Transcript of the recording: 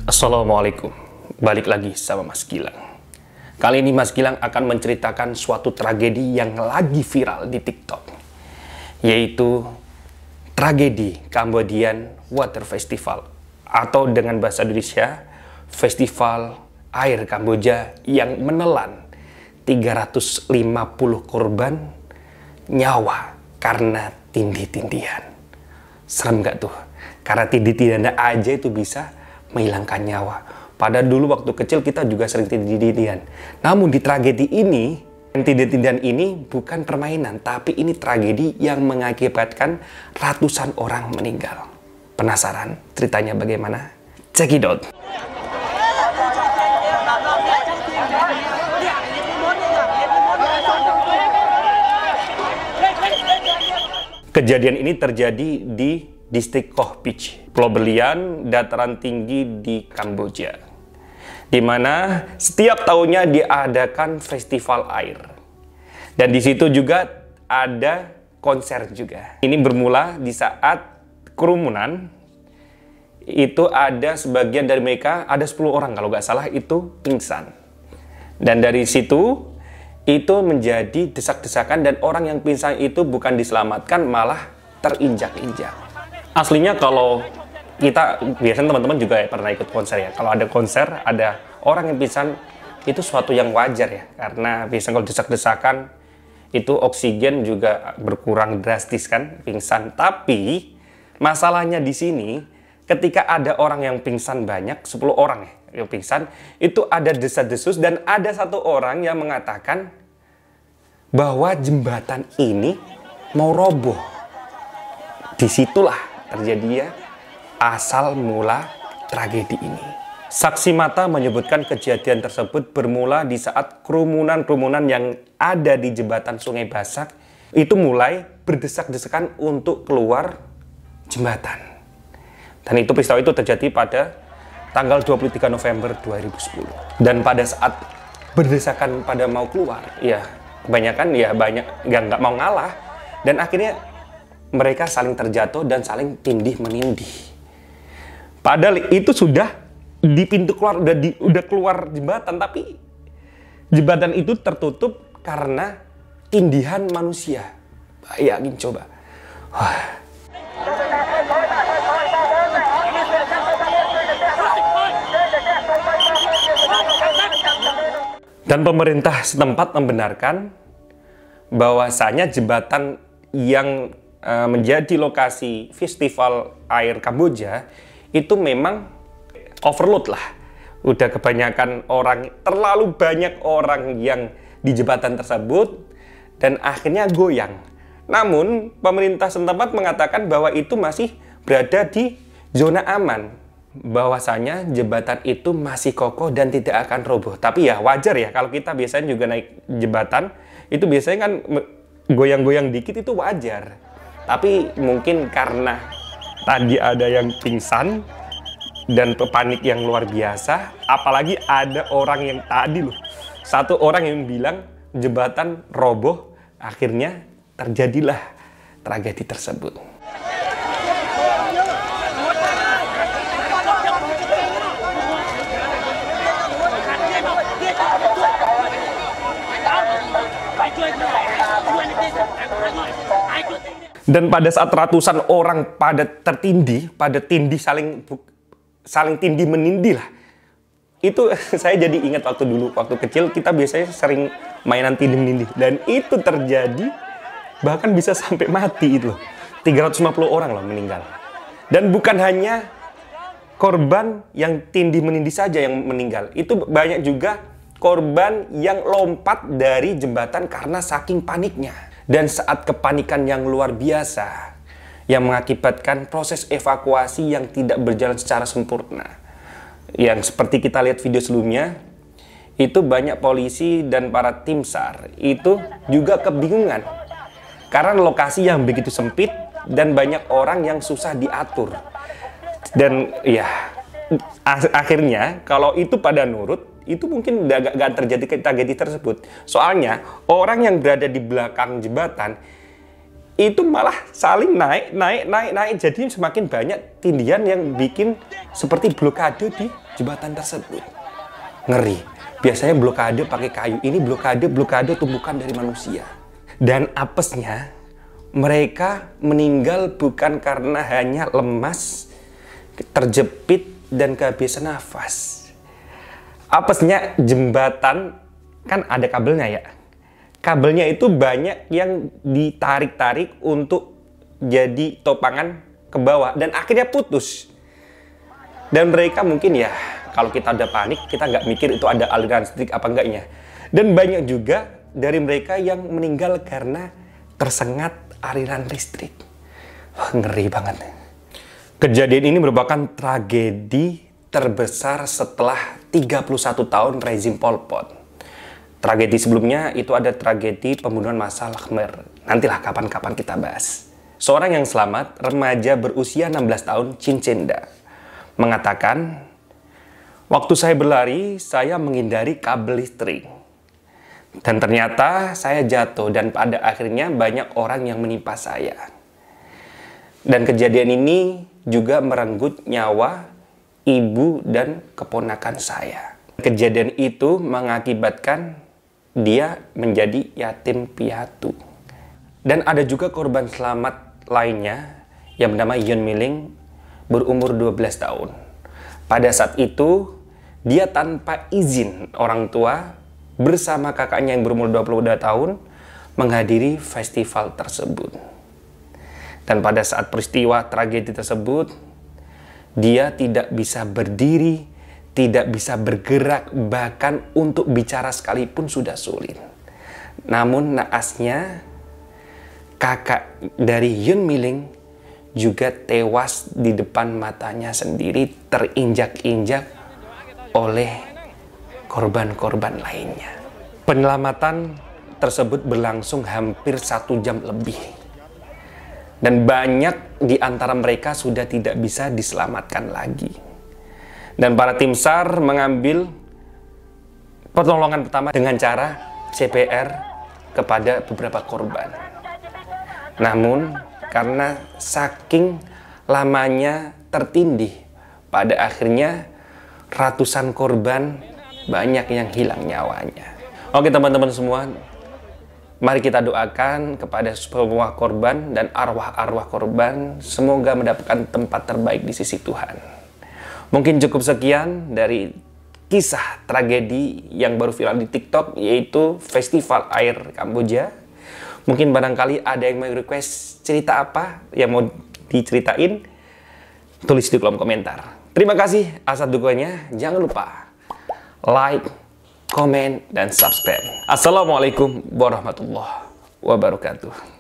Assalamualaikum, balik lagi sama Mas Gilang. Kali ini Mas Gilang akan menceritakan suatu tragedi yang lagi viral di TikTok, yaitu tragedi Cambodian Water Festival, atau dengan bahasa Indonesia, Festival Air Kamboja yang menelan 350 korban nyawa karena tindih-tindihan. Serem gak tuh? Karena tindih-tindihan aja itu bisa menghilangkan nyawa. Pada dulu waktu kecil kita juga sering tindih-tindihan. Namun di tragedi ini, tindih-tindihan ini bukan permainan, tapi ini tragedi yang mengakibatkan ratusan orang meninggal. Penasaran ceritanya bagaimana? Check it out. Kejadian ini terjadi di distrik Koh Pich, Pulau Berlian, dataran tinggi di Kamboja, di mana setiap tahunnya diadakan festival air, dan di situ juga ada konser juga. Ini bermula di saat kerumunan itu ada sebagian dari mereka, ada 10 orang kalau nggak salah itu pingsan, dan dari situ itu menjadi desak-desakan dan orang yang pingsan itu bukan diselamatkan malah terinjak-injak. Aslinya kalau kita, biasanya teman-teman juga pernah ikut konser ya. Kalau ada konser, ada orang yang pingsan, itu suatu yang wajar ya. Karena biasanya kalau desak-desakan, itu oksigen juga berkurang drastis kan, pingsan. Tapi, masalahnya di sini, ketika ada orang yang pingsan banyak, 10 orang ya, yang pingsan, itu ada desas-desus dan ada satu orang yang mengatakan bahwa jembatan ini mau roboh. Disitulah terjadi asal mula tragedi ini. Saksi mata menyebutkan kejadian tersebut bermula di saat kerumunan-kerumunan yang ada di jembatan Sungai Basak itu mulai berdesak-desakan untuk keluar jembatan. Dan itu peristiwa itu terjadi pada tanggal 23 November 2010. Dan pada saat berdesakan pada mau keluar, ya kebanyakan ya banyak yang nggak mau ngalah, dan akhirnya mereka saling terjatuh dan saling tindih-menindih. Padahal itu sudah di pintu keluar, udah keluar jembatan, tapi jembatan itu tertutup karena tindihan manusia. Bayangin coba. Wah. Dan pemerintah setempat membenarkan bahwasanya jembatan yang menjadi lokasi festival air Kamboja itu memang overload lah. Udah kebanyakan orang, terlalu banyak orang yang di jembatan tersebut dan akhirnya goyang. Namun pemerintah setempat mengatakan bahwa itu masih berada di zona aman, bahwasanya jembatan itu masih kokoh dan tidak akan roboh. Tapi ya wajar ya, kalau kita biasanya juga naik jembatan itu biasanya kan goyang-goyang dikit, itu wajar. Tapi mungkin karena tadi ada yang pingsan dan panik yang luar biasa, apalagi ada orang yang tadi loh, satu orang yang bilang jembatan roboh, akhirnya terjadilah tragedi tersebut. Dan pada saat ratusan orang pada tertindih, pada tindih saling tindih menindih lah. Itu saya jadi ingat waktu dulu, waktu kecil kita biasanya sering mainan tindih menindih. Dan itu terjadi, bahkan bisa sampai mati itu. 350 orang loh meninggal. Dan bukan hanya korban yang tindih menindih saja yang meninggal. Itu banyak juga korban yang lompat dari jembatan karena saking paniknya. Dan saat kepanikan yang luar biasa, yang mengakibatkan proses evakuasi yang tidak berjalan secara sempurna. Yang seperti kita lihat video sebelumnya, itu banyak polisi dan para tim SAR itu juga kebingungan. Karena lokasi yang begitu sempit dan banyak orang yang susah diatur. Dan ya, akhirnya kalau itu pada nurut, itu mungkin gak terjadi tragedi tersebut. Soalnya orang yang berada di belakang jembatan itu malah saling naik. Jadi semakin banyak tindihan yang bikin seperti blokade di jembatan tersebut. Ngeri. Biasanya blokade pakai kayu, ini blokade tumbukan dari manusia. Dan apesnya, mereka meninggal bukan karena hanya lemas, terjepit, dan kehabisan nafas. Apesnya jembatan kan ada kabelnya ya. Kabelnya itu banyak yang ditarik-tarik untuk jadi topangan ke bawah dan akhirnya putus. Dan mereka mungkin ya, kalau kita udah panik, kita nggak mikir itu ada aliran listrik apa enggaknya. Dan banyak juga dari mereka yang meninggal karena tersengat aliran listrik. Wah, ngeri banget. Kejadian ini merupakan tragedi terbesar setelah 31 tahun rezim Pol Pot. Tragedi sebelumnya itu ada tragedi pembunuhan massal Khmer. Nantilah kapan-kapan kita bahas. Seorang yang selamat, remaja berusia 16 tahun, Cincenda, mengatakan, waktu saya berlari, saya menghindari kabel listrik. Dan ternyata saya jatuh dan pada akhirnya banyak orang yang menimpa saya. Dan kejadian ini juga merenggut nyawa ibu dan keponakan saya. Kejadian itu mengakibatkan dia menjadi yatim piatu. Dan ada juga korban selamat lainnya yang bernama Yun Miling, berumur 12 tahun. Pada saat itu, dia tanpa izin orang tua bersama kakaknya yang berumur 22 tahun menghadiri festival tersebut. Dan pada saat peristiwa tragedi tersebut, dia tidak bisa berdiri, tidak bisa bergerak, bahkan untuk bicara sekalipun sudah sulit. Namun naasnya, kakak dari Yun Miling juga tewas di depan matanya sendiri, terinjak-injak oleh korban-korban lainnya. Penyelamatan tersebut berlangsung hampir 1 jam lebih. Dan banyak di antara mereka sudah tidak bisa diselamatkan lagi. Dan para tim SAR mengambil pertolongan pertama dengan cara CPR kepada beberapa korban. Namun, karena saking lamanya tertindih, pada akhirnya ratusan korban banyak yang hilang nyawanya. Oke teman-teman semua, mari kita doakan kepada semua korban dan arwah-arwah korban, semoga mendapatkan tempat terbaik di sisi Tuhan. Mungkin cukup sekian dari kisah tragedi yang baru viral di TikTok, yaitu Festival Air Kamboja. Mungkin barangkali ada yang mau request cerita apa yang mau diceritain, tulis di kolom komentar. Terima kasih atas dukungannya. Jangan lupa like, komen, dan subscribe. Assalamualaikum warahmatullahi wabarakatuh.